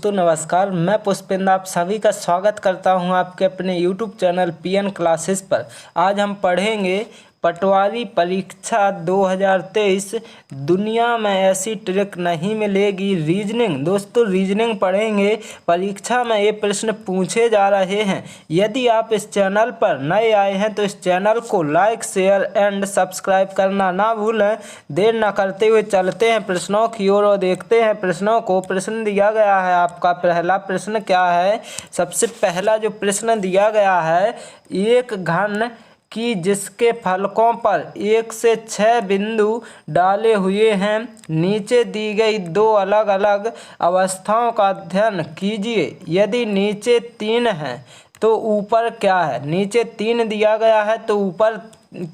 दोस्तों नमस्कार, मैं पुष्पेंद्र आप सभी का स्वागत करता हूं आपके अपने YouTube चैनल पीएन क्लासेस पर। आज हम पढ़ेंगे पटवारी परीक्षा 2023 दुनिया में ऐसी ट्रिक नहीं मिलेगी रीजनिंग। दोस्तों रीजनिंग पढ़ेंगे, परीक्षा में ये प्रश्न पूछे जा रहे हैं। यदि आप इस चैनल पर नए आए हैं तो इस चैनल को लाइक शेयर एंड सब्सक्राइब करना ना भूलें। देर न करते हुए चलते हैं प्रश्नों की ओर और देखते हैं प्रश्नों को। प्रश्न दिया गया है आपका पहला प्रश्न क्या है। सबसे पहला जो प्रश्न दिया गया है, एक घन कि जिसके फलकों पर 1 से 6 बिंदु डाले हुए हैं, नीचे दी गई दो अलग अलग अवस्थाओं का अध्ययन कीजिए। यदि नीचे 3 है तो ऊपर क्या है। नीचे 3 दिया गया है तो ऊपर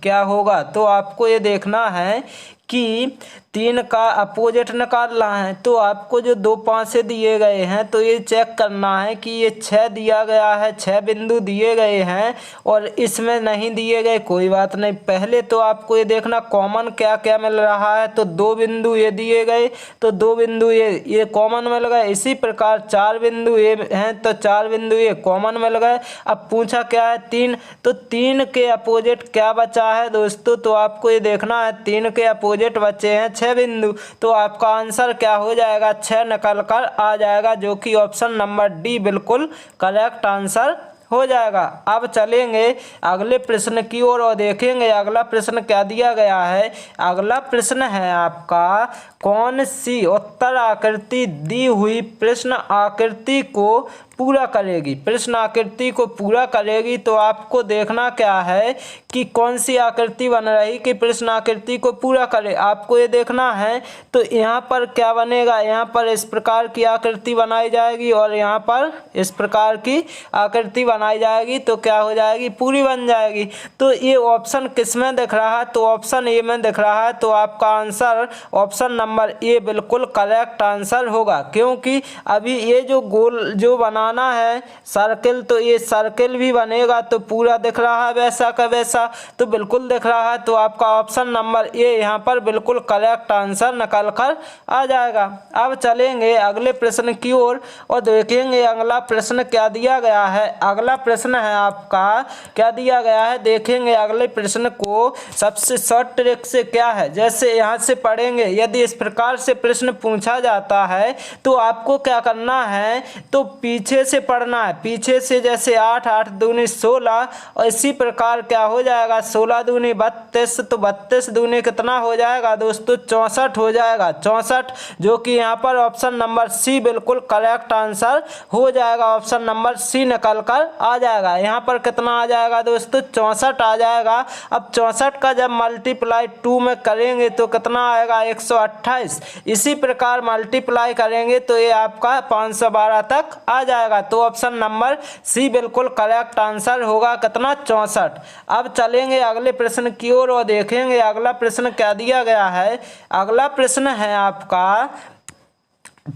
क्या होगा। तो आपको ये देखना है कि 3 का अपोजिट निकालना है। तो आपको जो 2 पासे दिए गए हैं तो ये चेक करना है कि ये 6 दिया गया है, 6 बिंदु दिए गए हैं और इसमें नहीं दिए गए, कोई बात नहीं। पहले तो आपको ये देखना कॉमन क्या क्या मिल रहा है। तो 2 बिंदु ये दिए गए तो 2 बिंदु ये कॉमन मिल गए। इसी प्रकार 4 बिंदु ये हैं तो 4 बिंदु ये कॉमन मिल गए। अब पूछा क्या है 3, तो 3 के अपोजिट क्या बचा है दोस्तों। तो आपको ये देखना है 3 के अपोजिट बचे हैं 6 बिंदु। तो आपका आंसर क्या हो जाएगा, 6 निकल कर आ जाएगा, जो कि ऑप्शन नंबर डी बिल्कुल करेक्ट आंसर हो जाएगा। अब चलेंगे अगले प्रश्न की ओर और देखेंगे अगला प्रश्न क्या दिया गया है। अगला प्रश्न है आपका, कौन सी उत्तर आकृति दी हुई प्रश्न आकृति को पूरा करेगी। प्रश्न आकृति को पूरा करेगी तो आपको देखना क्या है कि कौन सी आकृति बन रही कि प्रश्न आकृति को पूरा करे। आपको ये देखना है तो यहाँ पर क्या बनेगा, यहाँ पर इस प्रकार की आकृति बनाई जाएगी और यहाँ पर इस प्रकार की आकृति बनाई जाएगी। तो क्या हो जाएगी, पूरी बन जाएगी। तो ये ऑप्शन किस में दिख रहा है, तो ऑप्शन ए में दिख रहा है। तो आपका आंसर ऑप्शन नंबर ए बिल्कुल करेक्ट आंसर होगा, क्योंकि अभी ये जो गोल जो बनाना है सर्किल, तो ये सर्किल भी बनेगा तो पूरा दिख रहा है वैसा का वैसा, तो बिल्कुल दिख रहा है। तो आपका ऑप्शन नंबर ए यहाँ पर बिल्कुल करेक्ट आंसर निकल कर आ जाएगा। अब चलेंगे अगले प्रश्न की ओर और देखेंगे अगला प्रश्न क्या दिया गया है। अगला प्रश्न है आपका क्या दिया गया है, देखेंगे अगले प्रश्न को। सबसे शॉर्ट ट्रिक से क्या है, जैसे यहाँ से पढ़ेंगे, यदि इस प्रकार से प्रश्न पूछा जाता है तो आपको क्या करना है, तो पीछे से पढ़ना है। पीछे से जैसे 8 8 दूनी 16 और इसी प्रकार क्या हो जाएगा 16 दूनी 32, तो 32 दूनी कितना हो जाएगा दोस्तों 64 हो जाएगा। 64 जो कि यहाँ पर ऑप्शन नंबर सी बिल्कुल करेक्ट आंसर हो जाएगा। ऑप्शन नंबर सी निकल कर आ जाएगा। यहाँ पर कितना आ जाएगा दोस्तों 64 आ जाएगा। अब 64 का जब मल्टीप्लाई 2 में करेंगे तो कितना आएगा 128। इसी प्रकार मल्टीप्लाई करेंगे तो ये आपका 512 तक आ जाएगा। तो ऑप्शन नंबर सी बिल्कुल करेक्ट आंसर होगा, कितना 64। अब चलेंगे अगले प्रश्न की ओर और देखेंगे अगला प्रश्न क्या दिया गया है। अगला प्रश्न है आपका,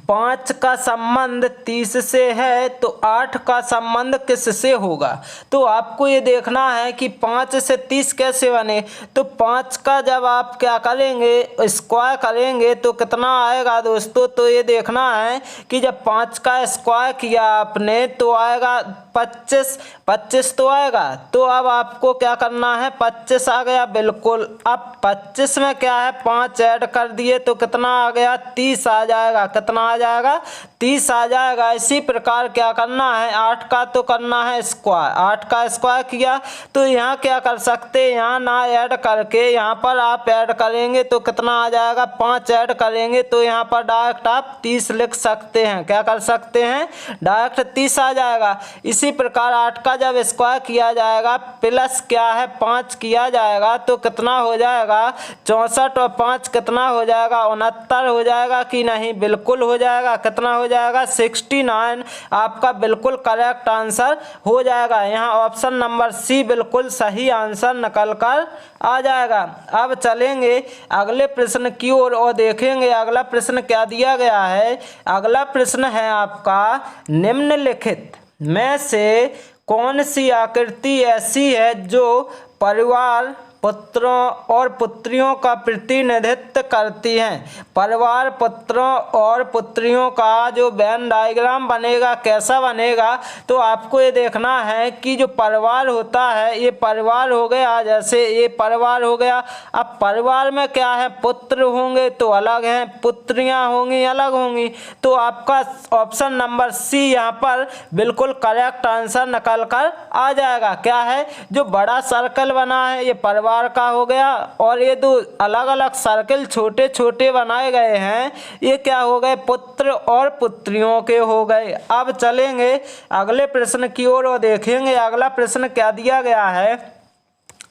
5 का संबंध 30 से है तो 8 का संबंध किससे होगा। तो आपको ये देखना है कि 5 से 30 कैसे बने। तो 5 का जब आप क्या करेंगे स्क्वायर करेंगे तो कितना आएगा दोस्तों। तो ये देखना है कि जब 5 का स्क्वायर किया आपने तो आएगा 25, 25 तो आएगा। तो अब आपको क्या करना है, 25 आ गया बिल्कुल। अब 25 में क्या है 5 ऐड कर दिए तो कितना आ गया 30 आ जाएगा। कितना आ जाएगा 30 आ जाएगा। इसी प्रकार क्या करना है, 8 का तो करना है स्क्वायर। 8 का स्क्वायर किया तो यहाँ क्या कर सकते हैं, यहाँ ना ऐड करके यहाँ पर आप ऐड करेंगे तो कितना आ जाएगा 5 ऐड करेंगे तो यहाँ पर डायरेक्ट आप 30 लिख सकते हैं। क्या कर सकते हैं, डायरेक्ट 30 आ जाएगा। इसी प्रकार 8 का जब स्क्वायर किया जाएगा प्लस क्या है 5 किया जाएगा तो कितना हो जाएगा 64 और 5 कितना हो जाएगा 69 हो जाएगा कि नहीं, बिल्कुल हो जाएगा। कितना हो जाएगा 69 आपका बिल्कुल करेक्ट आंसर हो जाएगा। यहाँ ऑप्शन नंबर सी बिल्कुल सही आंसर निकल कर आ जाएगा। अब चलेंगे अगले प्रश्न की ओर और देखेंगे अगला प्रश्न क्या दिया गया है। अगला प्रश्न है आपका, निम्नलिखित में से कौन सी आकृति ऐसी है जो परिवार पुत्रों और पुत्रियों का प्रतिनिधित्व करती हैं। परिवार पुत्रों और पुत्रियों का जो वेन डायग्राम बनेगा कैसा बनेगा, तो आपको ये देखना है कि जो परिवार होता है, ये परिवार हो गया, जैसे ये परिवार हो गया। अब परिवार में क्या है, पुत्र होंगे तो अलग हैं, पुत्रियां होंगी अलग होंगी। तो आपका ऑप्शन नंबर सी यहाँ पर बिल्कुल करेक्ट आंसर निकल कर आ जाएगा। क्या है, जो बड़ा सर्कल बना है ये परिवार का हो गया, और ये दो अलग अलग सर्कल छोटे छोटे बनाए गए हैं, ये क्या हो गए, पुत्र और पुत्रियों के हो गए। अब चलेंगे अगले प्रश्न की ओर और देखेंगे अगला प्रश्न क्या दिया गया है।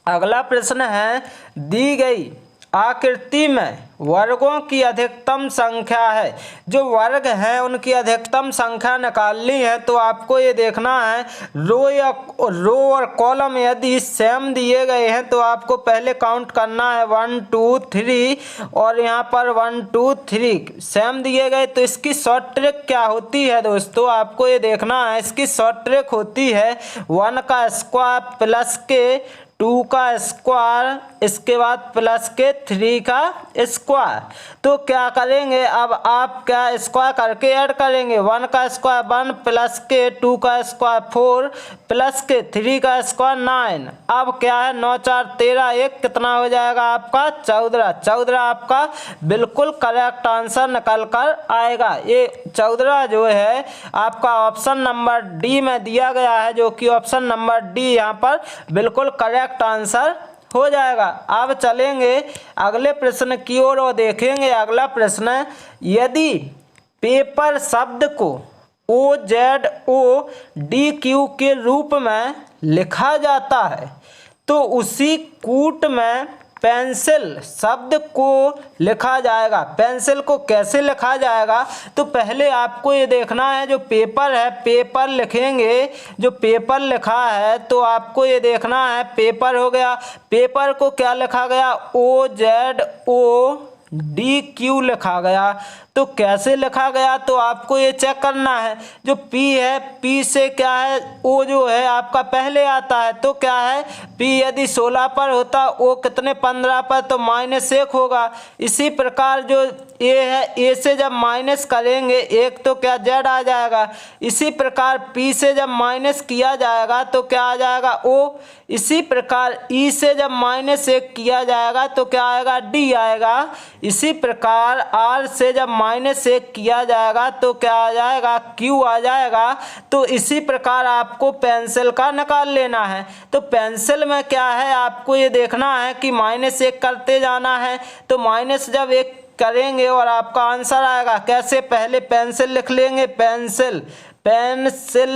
अगला प्रश्न है, दी गई आकृति में वर्गों की अधिकतम संख्या है। जो वर्ग हैं उनकी अधिकतम संख्या निकालनी है, तो आपको ये देखना है रो और कॉलम यदि सेम दिए गए हैं तो आपको पहले काउंट करना है 1 2 3, और यहाँ पर 1 2 3 सेम दिए गए। तो इसकी शॉर्ट ट्रिक क्या होती है दोस्तों, आपको ये देखना है। इसकी शॉर्ट ट्रिक होती है 1 का स्क्वायर प्लस के 2 का स्क्वायर, इसके बाद प्लस के 3 का स्क्वायर। तो क्या करेंगे, अब आप क्या स्क्वायर करके ऐड करेंगे, 1 का स्क्वायर 1 प्लस के 2 का स्क्वायर 4 प्लस के 3 का स्क्वायर 9। अब क्या है, 9 4 13, 1 कितना हो जाएगा आपका 14। 14 आपका बिल्कुल करेक्ट आंसर निकल कर आएगा। ये 14 जो है आपका ऑप्शन नंबर डी में दिया गया है, जो कि ऑप्शन नंबर डी यहाँ पर बिल्कुल करेक्ट आंसर हो जाएगा। अब चलेंगे अगले प्रश्न की ओर और देखेंगे अगला प्रश्न, यदि पेपर शब्द को OZODQ के रूप में लिखा जाता है तो उसी कूट में पेंसिल शब्द को लिखा जाएगा। पेंसिल को कैसे लिखा जाएगा, तो पहले आपको ये देखना है, जो पेपर है पेपर लिखेंगे, जो पेपर लिखा है तो आपको ये देखना है पेपर हो गया। पेपर को क्या लिखा गया, OZODQ लिखा गया। तो कैसे लिखा गया, तो आपको ये चेक करना है। जो P है, P से क्या है, O जो है आपका पहले आता है, तो क्या है P यदि 16 पर होता, O कितने 15 पर, तो -1 होगा। इसी प्रकार जो A है, A से जब माइनस करेंगे 1 तो क्या Z आ जाएगा। इसी प्रकार P से जब माइनस किया जाएगा तो क्या आ जाएगा O। इसी प्रकार E से जब -1 किया जाएगा तो क्या आएगा, D आएगा। इसी प्रकार R से जब -1 किया जाएगा तो क्या आ जाएगा, Q आ जाएगा। तो इसी प्रकार आपको पेंसिल का निकाल लेना है। तो पेंसिल में क्या है, आपको ये देखना है कि -1 करते जाना है। तो माइनस जब 1 करेंगे और आपका आंसर आएगा। कैसे, पहले पेंसिल लिख लेंगे, पेंसिल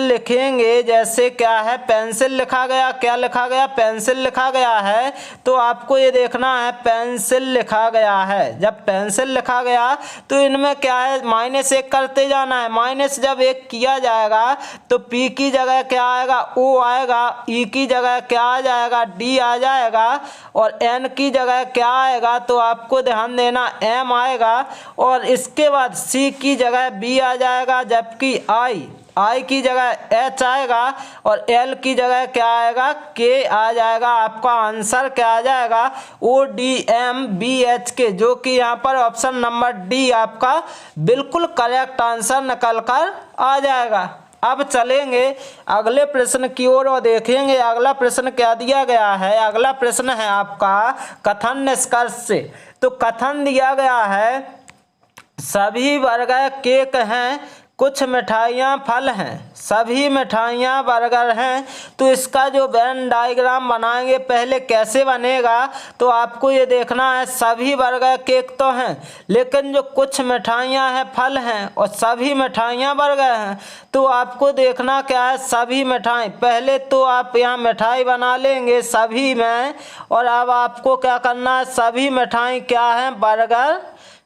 लिखेंगे। जैसे क्या है, पेंसिल लिखा गया, क्या लिखा गया, पेंसिल लिखा गया है। तो आपको ये देखना है पेंसिल लिखा गया है। जब पेंसिल लिखा गया तो इनमें क्या है, -1 करते जाना है। माइनस जब 1 किया जाएगा तो P की जगह क्या आएगा, O आएगा। E की जगह क्या आ जाएगा, D आ जाएगा। और N की जगह क्या आएगा, तो आपको ध्यान देना M आएगा। और इसके बाद C की जगह B आ जाएगा, जबकि I की जगह H आएगा और L की जगह क्या आएगा, K आ जाएगा। आपका आंसर क्या आ जाएगा, ODMBHK, जो कि यहाँ पर ऑप्शन नंबर डी आपका बिल्कुल करेक्ट आंसर निकल कर आ जाएगा। अब चलेंगे अगले प्रश्न की ओर और देखेंगे अगला प्रश्न क्या दिया गया है। अगला प्रश्न है आपका कथन निष्कर्ष से। तो कथन दिया गया है, सभी बर्गर केक हैं, कुछ मिठाइयाँ फल हैं, सभी मिठाइयाँ बर्गर हैं। तो इसका जो वेन डायग्राम बनाएंगे पहले कैसे बनेगा, तो आपको ये देखना है, सभी बर्गर केक तो हैं लेकिन जो कुछ मिठाइयाँ हैं फल हैं और सभी मिठाइयाँ बर्गर हैं। तो आपको देखना क्या है, सभी मिठाई, पहले तो आप यहाँ मिठाई बना लेंगे सभी में, और अब आपको क्या करना है, सभी मिठाई क्या हैं, बर्गर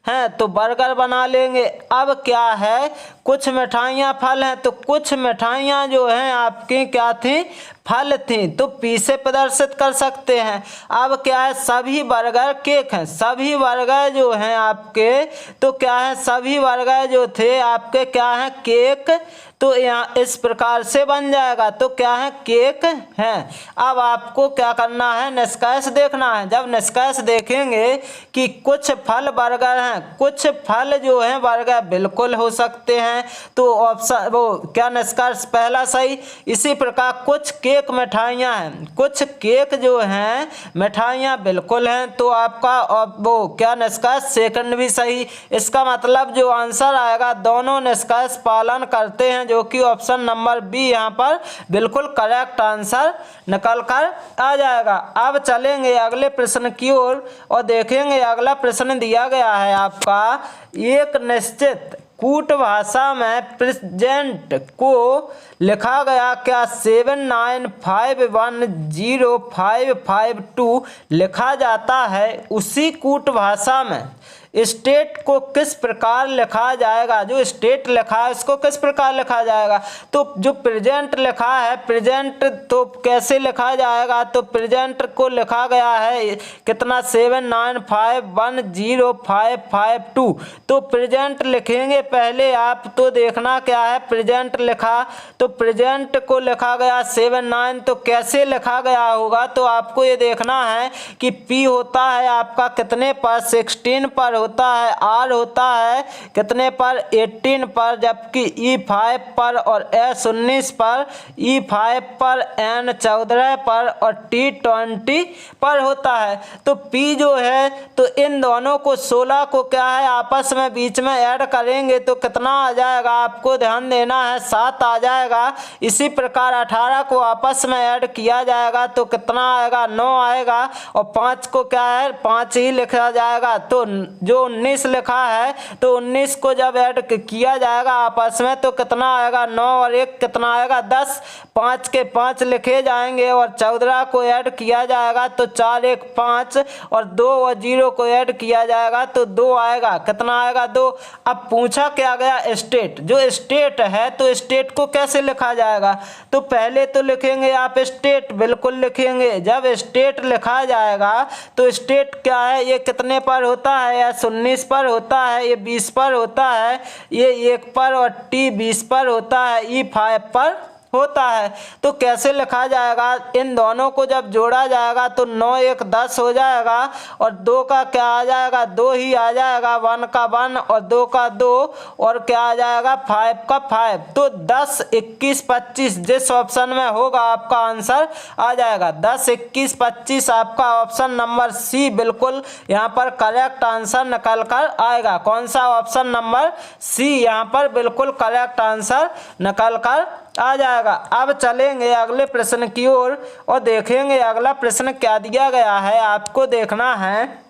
हैं, तो बर्गर बना लेंगे। अब क्या है, कुछ मिठाइयाँ फल हैं, तो कुछ मिठाइयाँ जो हैं आपकी क्या थी, फल थी, तो पी से प्रदर्शित कर सकते हैं। अब क्या है, सभी बर्गर केक हैं, सभी बर्गर जो हैं आपके, तो क्या है, सभी बर्गर जो थे आपके क्या है, केक, तो यहाँ इस प्रकार से बन जाएगा, तो क्या है, केक हैं। अब आपको क्या करना है, निष्कर्ष देखना है। जब निष्कर्ष देखेंगे कि कुछ फल बर्गर हैं, कुछ फल जो हैं बर्गर बिल्कुल हो सकते हैं, तो ऑप्शन वो क्या निष्कर्ष पहला सही। इसी प्रकार कुछ केक मिठाइयाँ हैं, कुछ केक जो हैं मिठाइयाँ बिल्कुल हैं, तो आपका वो क्या निष्कर्ष सेकंड भी सही। इसका मतलब जो आंसर आएगा दोनों निष्कर्ष पालन करते हैं, जो कि ऑप्शन नंबर बी यहाँ पर बिल्कुल करेक्ट आंसर निकल कर आ जाएगा। अब चलेंगे अगले प्रश्न की ओर और देखेंगे अगला प्रश्न दिया गया है आपका, एक निश्चित कूट भाषा में प्रेजेंट को लिखा गया क्या 79510552 लिखा जाता है, उसी कूट भाषा में स्टेट को किस प्रकार लिखा जाएगा। जो स्टेट लिखा है उसको किस प्रकार लिखा जाएगा, तो जो प्रेजेंट लिखा है, प्रेजेंट तो कैसे लिखा जाएगा, तो प्रेजेंट को लिखा गया है कितना 79510552, तो प्रेजेंट लिखेंगे पहले आप, तो देखना क्या है, प्रेजेंट लिखा, तो प्रेजेंट को लिखा गया 79, तो कैसे लिखा गया होगा, तो आपको ये देखना है कि पी होता है आपका कितने पर, 16 पर होता है, आर होता है कितने पर, 18 पर, जबकि E5 पर और S19 पर, E5 पर, N14 पर और T20 पर होता है। तो P जो है, तो इन दोनों को 16 को क्या है आपस में बीच में ऐड करेंगे तो कितना आ जाएगा, आपको ध्यान देना है 7 आ जाएगा। इसी प्रकार 18 को आपस में ऐड किया जाएगा तो कितना आएगा, 9 आएगा, और 5 को क्या है 5 ही लिखा जाएगा, तो जो 19 लिखा है तो 19 को जब ऐड किया जाएगा आपस में तो कितना आएगा, 9 और 1 कितना आएगा 10, 5 के 5 लिखे जाएंगे और 14 को ऐड किया जाएगा तो 4 1 5 और 2 और 0 को ऐड किया जाएगा तो 2 आएगा, कितना आएगा 2। अब पूछा क्या गया स्टेट, जो स्टेट है तो स्टेट को कैसे लिखा जाएगा, तो पहले तो लिखेंगे आप स्टेट, बिल्कुल लिखेंगे। जब स्टेट लिखा जाएगा तो स्टेट क्या है, ये कितने पर होता है, या 19 पर होता है, ये 20 पर होता है, ये 1 पर और T 20 पर होता है, E5 पर होता है। तो कैसे लिखा जाएगा, इन दोनों को जब जोड़ा जाएगा तो 9 1 10 हो जाएगा और 2 का क्या आ जाएगा, 2 ही आ जाएगा, 1 का 1 और 2 का 2 और क्या आ जाएगा 5 का 5, तो 10 21 25 जिस ऑप्शन में होगा आपका आंसर आ जाएगा। 10 21 25 आपका ऑप्शन नंबर सी बिल्कुल यहाँ पर करेक्ट आंसर निकल कर आएगा। कौन सा, ऑप्शन नंबर सी यहाँ पर बिल्कुल करेक्ट आंसर निकल कर आ जाएगा। अब चलेंगे अगले प्रश्न की ओर और देखेंगे अगला प्रश्न क्या दिया गया है। आपको देखना है,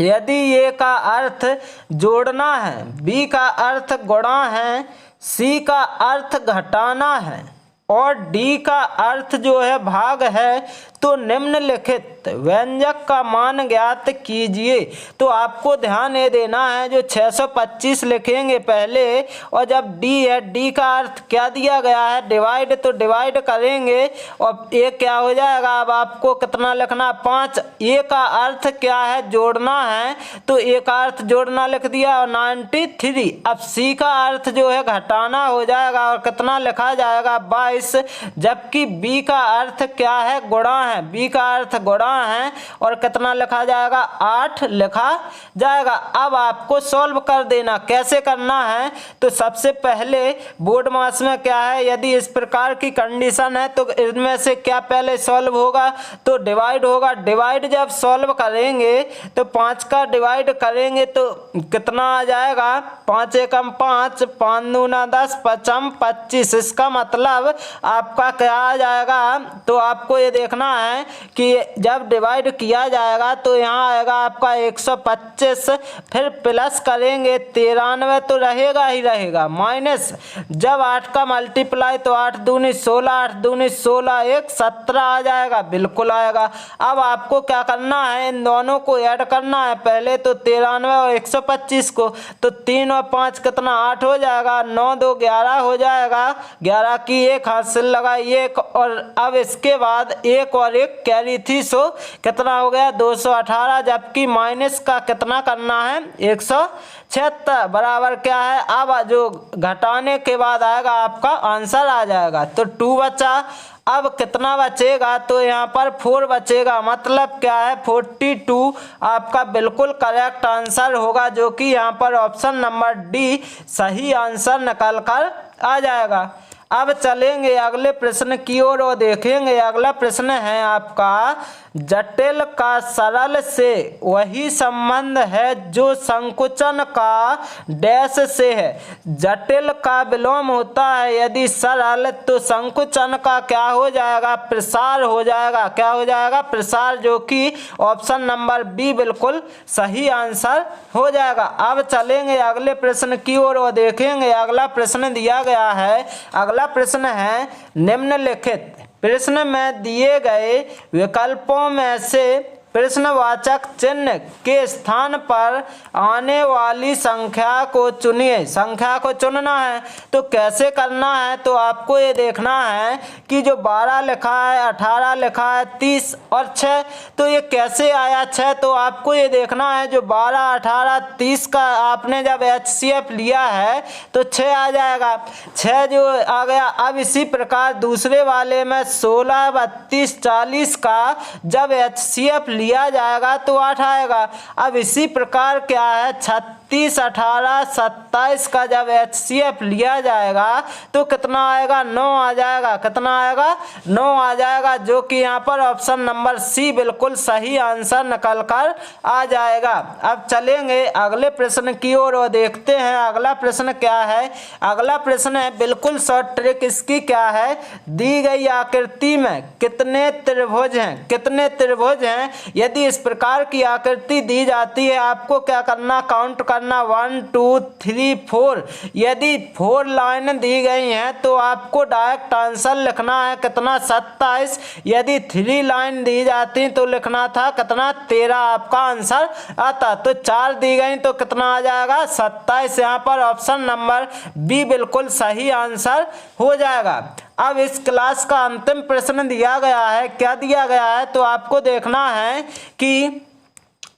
यदि ए का अर्थ जोड़ना है, बी का अर्थ गुणा है, सी का अर्थ घटाना है और डी का अर्थ जो है भाग है, तो निम्नलिखित व्यंजक का मान ज्ञात कीजिए। तो आपको ध्यान ये देना है, जो 625 लिखेंगे पहले, और जब डी है, डी का अर्थ क्या दिया गया है डिवाइड, तो डिवाइड करेंगे और ए क्या हो जाएगा, अब आपको कितना लिखना 5। ए का अर्थ क्या है जोड़ना है, तो ए का अर्थ जोड़ना लिख दिया और 93। अब सी का अर्थ जो है घटाना हो जाएगा और कितना लिखा जाएगा 22, जबकि बी का अर्थ क्या है गुणा है, बी का अर्थ गुणा है और कितना लिखा जाएगा 8 लिखा जाएगा। अब आपको सॉल्व कर देना, कैसे करना है, तो सबसे पहले बोर्ड मास में क्या है, यदि इस प्रकार की कंडीशन है तो इनमें से क्या पहले सॉल्व होगा, तो डिवाइड होगा। डिवाइड जब सॉल्व करेंगे तो 5 का डिवाइड करेंगे तो कितना आ जाएगा, 5 एकम 5, 5 दूना 10, 5 25। इसका मतलब आपका क्या आ जाएगा, तो आपको ये देखना है कि जब डिवाइड किया जाएगा तो यहाँ आएगा आपका 125, फिर प्लस करेंगे 93 तो रहेगा ही रहेगा, माइनस जब 8 का मल्टीप्लाई तो 8 दूनी 16, 8 दूनी 16, 1 17 आ जाएगा, बिल्कुल आएगा। अब आपको क्या करना है, इन दोनों को ऐड करना है, पहले तो 93 और 125 को, तो 3 और 5 कितना 8 हो जाएगा, 9 2 11 हो जाएगा, 11 की 1 हासिल लगाई 1, और अब इसके बाद 1 और 1 कैरी थी, सो कितना हो गया 218, जबकि माइनस का कितना करना है 176 बराबर क्या है, अब जो घटाने के बाद आएगा आपका आंसर आ जाएगा। तो 2 बचा, अब कितना बचेगा, तो यहाँ पर 4 बचेगा, मतलब क्या है 42 आपका बिल्कुल करेक्ट आंसर होगा, जो कि यहाँ पर ऑप्शन नंबर डी सही आंसर निकल कर आ जाएगा। अब चलेंगे अगले प्रश्न की ओर और देखेंगे। अगला प्रश्न है आपका, जटिल का सरल से वही संबंध है जो संकुचन का डैश से है। जटिल का विलोम होता है यदि सरल, तो संकुचन का क्या हो जाएगा, प्रसार हो जाएगा, क्या हो जाएगा, प्रसार, जो कि ऑप्शन नंबर बी बिल्कुल सही आंसर हो जाएगा। अब चलेंगे अगले प्रश्न की ओर और देखेंगे। अगला प्रश्न दिया गया है, अगला प्रश्न है, निम्नलिखित प्रश्न में दिए गए विकल्पों में से प्रश्नवाचक चिन्ह के स्थान पर आने वाली संख्या को चुनिए। संख्या को चुनना है तो कैसे करना है, तो आपको ये देखना है कि जो 12 लिखा है, 18 लिखा है, 30 और 6, तो ये कैसे आया 6, तो आपको ये देखना है जो 12 18 30 का आपने जब HCF लिया है तो 6 आ जाएगा, 6 जो आ गया। अब इसी प्रकार दूसरे वाले में 16 32 40 का जब HCF लिया जाएगा तो 8 आएगा। अब इसी प्रकार क्या है 36 18 27 का जब HCF लिया जाएगा तो कितना आएगा, 9 आ जाएगा, कितना आएगा, 9 आ जाएगा, जो कि यहाँ पर ऑप्शन नंबर सी बिल्कुल सही आंसर निकल कर आ जाएगा। अब चलेंगे अगले प्रश्न की ओर और देखते हैं अगला प्रश्न क्या है। अगला प्रश्न है बिल्कुल शॉर्ट ट्रिक, इसकी क्या है, दी गई आकृति में कितने त्रिभुज हैं, कितने त्रिभुज हैं। यदि इस प्रकार की आकृति दी जाती है, आपको क्या करना, काउंट करना 1 2 3 4। यदि 4 लाइन दी गई हैं तो आपको डायरेक्ट आंसर लिखना है कितना, 27। यदि 3 लाइन दी जाती तो लिखना था कितना, 13 आपका आंसर आता। तो 4 दी गई तो कितना आ जाएगा, 27। यहाँ पर ऑप्शन नंबर बी बिल्कुल सही आंसर हो जाएगा। अब इस क्लास का अंतिम प्रश्न दिया गया है, क्या दिया गया है, तो आपको देखना है कि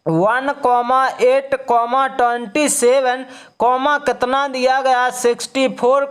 1, 8, 27, कितना दिया गया, 64,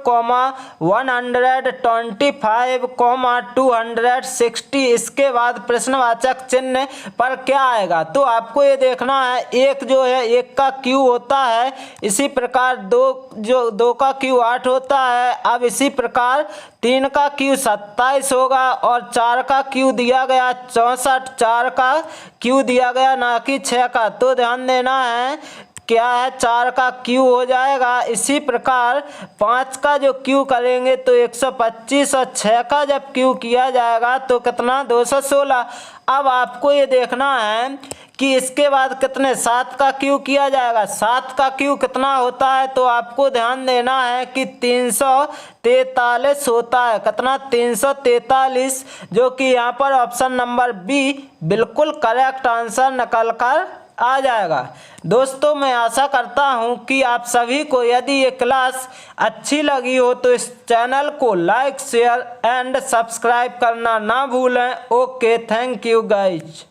125, 260। इसके बाद प्रश्नवाचक चिन्ह पर क्या आएगा, तो आपको ये देखना है, एक जो है 1 का क्यू होता है, इसी प्रकार 2 का क्यू 8 होता है। अब इसी प्रकार 3 का क्यू 27 होगा और 4 का क्यू दिया गया 64, 4 का क्यू दिया गया ना कि 6 का, तो ध्यान देना है क्या है, 4 का क्यू हो जाएगा। इसी प्रकार 5 का जो क्यू करेंगे तो 125 और 6 का जब क्यू किया जाएगा तो कितना, 216। अब आपको ये देखना है कि इसके बाद कितने, 7 का क्यू किया जाएगा, 7 का क्यू कितना होता है, तो आपको ध्यान देना है कि 343 होता है, कितना, 343, जो कि यहाँ पर ऑप्शन नंबर बी बिल्कुल करेक्ट आंसर निकल कर आ जाएगा। दोस्तों मैं आशा करता हूं कि आप सभी को यदि ये क्लास अच्छी लगी हो तो इस चैनल को लाइक शेयर एंड सब्सक्राइब करना ना भूलें। Okay, thank you guys.